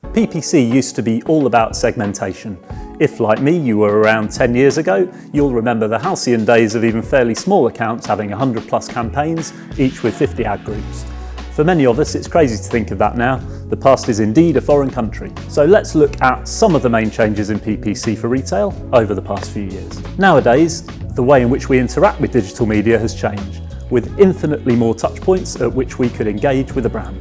PPC used to be all about segmentation. If, like me, you were around 10 years ago, you'll remember the halcyon days of even fairly small accounts having 100 plus campaigns, each with 50 ad groups. For many of us, it's crazy to think of that now. The past is indeed a foreign country. So let's look at some of the main changes in PPC for retail over the past few years. Nowadays, the way in which we interact with digital media has changed, with infinitely more touch points at which we could engage with a brand.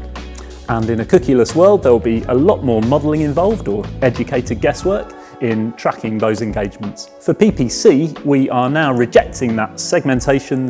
And in a cookieless world, there will be a lot more modelling involved or educated guesswork in tracking those engagements. For PPC, we are now rejecting that segmentation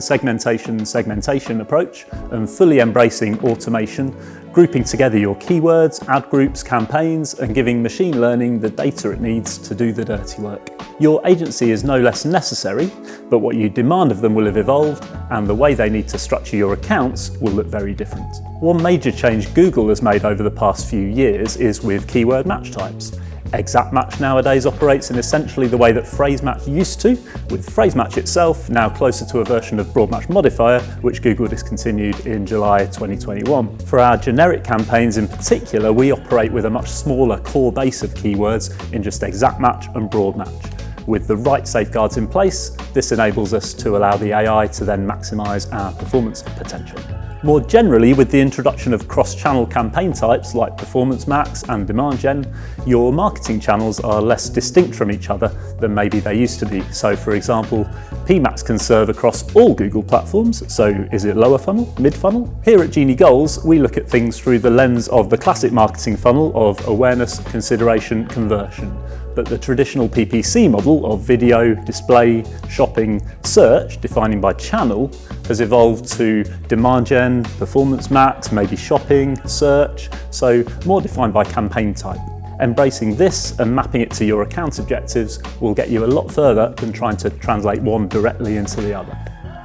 approach and fully embracing automation, grouping together your keywords, ad groups, campaigns, and giving machine learning the data it needs to do the dirty work. Your agency is no less necessary, but what you demand of them will have evolved, and the way they need to structure your accounts will look very different. One major change Google has made over the past few years is with keyword match types. Exact match nowadays operates in essentially the way that phrase match used to, with phrase match itself now closer to a version of broad match modifier, which Google discontinued in July 2021. For our generic campaigns in particular, we operate with a much smaller core base of keywords in just exact match and broad match. With the right safeguards in place, this enables us to allow the AI to then maximise our performance potential. More generally, with the introduction of cross-channel campaign types like Performance Max and Demand Gen, your marketing channels are less distinct from each other than maybe they used to be. So for example, PMax can serve across all Google platforms, so is it lower funnel, mid funnel? Here at Genie Goals, we look at things through the lens of the classic marketing funnel of awareness, consideration, conversion. But the traditional PPC model of video, display, shopping, search, defining by channel, has evolved to Demand Gen, Performance Max, maybe shopping, search, so more defined by campaign type. Embracing this and mapping it to your account objectives will get you a lot further than trying to translate one directly into the other.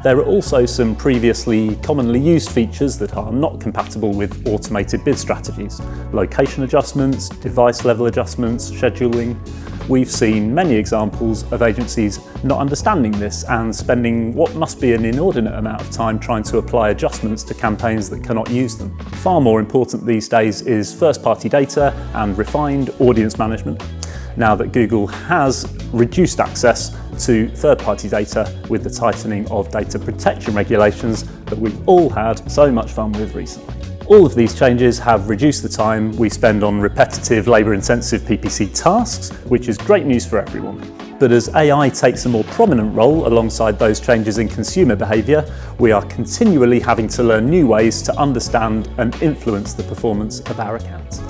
There are also some previously commonly used features that are not compatible with automated bid strategies. Location adjustments, device level adjustments, scheduling. We've seen many examples of agencies not understanding this and spending what must be an inordinate amount of time trying to apply adjustments to campaigns that cannot use them. Far more important these days is first-party data and refined audience management, now that Google has reduced access to third-party data with the tightening of data protection regulations that we've all had so much fun with recently. All of these changes have reduced the time we spend on repetitive, labour-intensive PPC tasks, which is great news for everyone. But as AI takes a more prominent role alongside those changes in consumer behaviour, we are continually having to learn new ways to understand and influence the performance of our accounts.